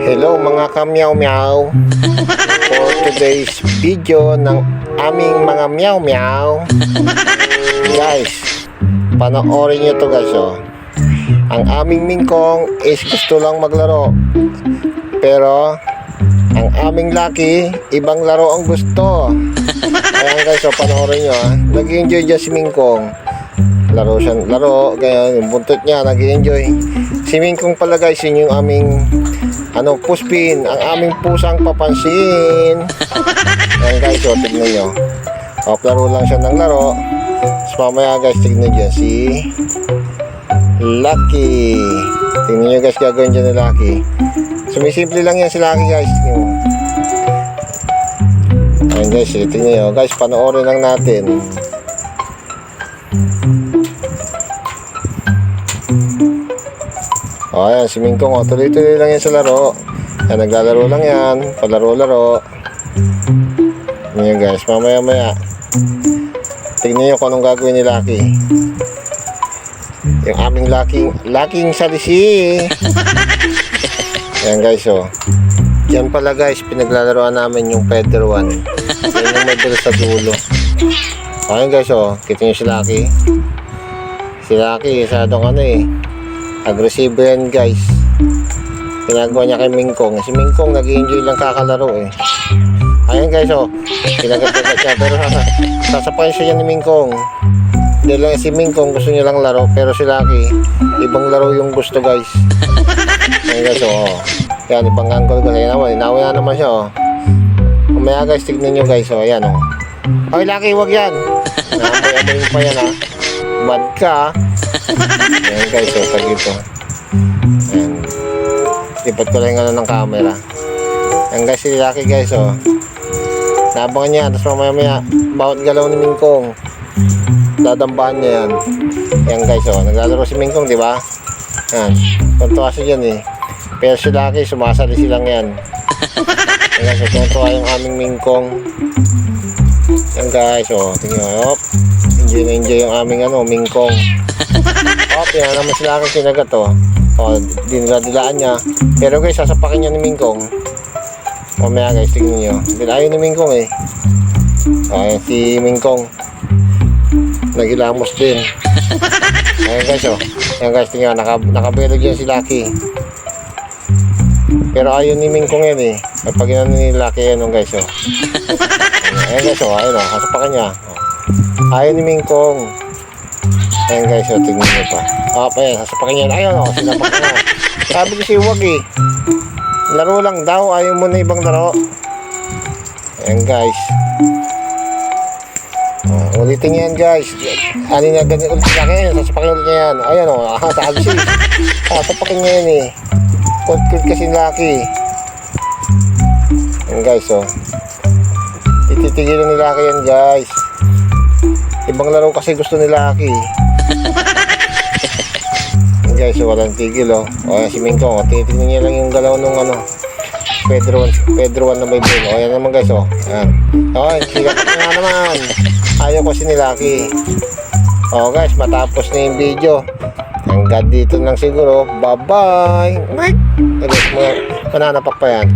Hello mga kamyaw-meow. For today's video ng aming mga meow-meow, guys, panoorin nyo to guys, oh. Ang aming mingkong is gusto lang maglaro, pero ang aming Lucky ibang laro ang gusto. Ayan guys, oh, panoorin nyo, ah. Nag-enjoy dyan si mingkong. Laro siya, laro, ganyan, yung buntot niya, nag-enjoy. Si mingkong pala guys, yun yung aming puspin, ang aming pusang papansin. Ayan guys, oh, tignan nyo. Laro lang siya ng laro. Tapos mamaya guys, tignan nyo si Lucky. Tignan nyo guys, gagawin dyan ni Lucky. Sumisimple lang yan si Lucky guys. Ayan guys, tignan nyo guys, panoorin lang natin. O, ayan, si mingkong, tuloy-tuloy lang yan sa laro. Ayan, naglalaro lang yan, palaro-laro. Ayan guys, mamaya-maya tignan nyo kung anong gagawin ni Lucky. Yung aming laking salisi. Ayan guys, oh. Yan pala guys, pinaglalaroan namin yung Feather 1. Yan yung may dulo sa dulo. Ayan guys, oh, kita nyo si Lucky. Si Lucky, masyadong agresibo yan guys. Ginagawa niya kay mingkong. Si mingkong nag-enjoy lang kakalaro eh. Ayan guys, oh, kinagat-gagat niya, pero sasapayin siya ni mingkong. Hindi lang si mingkong gusto niya lang laro, pero si Lucky ibang laro yung gusto guys. Ayan guys, oh, yan, ibang angle guys. Ayan naman, inawa na naman siya, oh. Umaya guys, tignan nyo guys, oh, ayan, oh. Ay Lucky, wag yan. Naamoy-amoy pa yan, ha. Bad ka. Ayan guys, oh, tag ito. Ayan, lipat ko lang ng camera. Ayan guys, si Lucky guys, oh, nabangan niya. Tapos mamaya bawat galaw ni mingkong dadambahan niya yan. Ayan guys, oh, naglalaro si mingkong, di ba? Ayan, tuntua siya dyan eh. Pero si Lucky, sumasali silang yan. Ayan guys, oh, tuntua yung aming mingkong. Ayan guys, oh, tingnan nyo, oh, enjoy na enjoy yung aming mingkong. Oh, yan naman si Lucky, sinagat, oh. Oh, dinadilaan niya. Pero guys, sasapakin niya ni mingkong. Mamaya guys, tingnan nyo. Ayaw ni mingkong eh. Ayan si mingkong, nagilamos din. Ayan guys, oh. Ayan guys, tingnan, nakabelog yan si Lucky. Pero ayaw ni mingkong yan eh. Pag ginano ni Lucky yan, guys, oh. Ayan guys, oh, ayun, oh, sasapakin niya. Ayaw ni mingkong. Ayan guys, oh, tingnan nyo pa. Ayan, sasapakin niya. Ayun, oh, sinapak na. Sabi ko si wag eh. Laro lang daw, ayaw mo na ibang laro. Ayan guys, ulitin yan guys. Ano na ganyan ulit sa akin, sasapakin ulit niya yan. Ayan o, sabi siya, sasapakin niya yan eh. Cold kasi Lucky. Ayan guys, oh, ititigilan ni Lucky yan guys. Ibang laro kasi gusto ni Lucky. Ayan guys, oh, walang tigil, oh. Ayan si mingkong, oh, titignan niya lang yung galaw nung Feather 1 na may bull. O, yan naman guys, oh. Ayan. O, sigat na naman. Ayaw kasi ni Lucky. O guys, matapos na yung video. Hanggang dito lang siguro. Bye-bye. Guys, mananapak pa yan.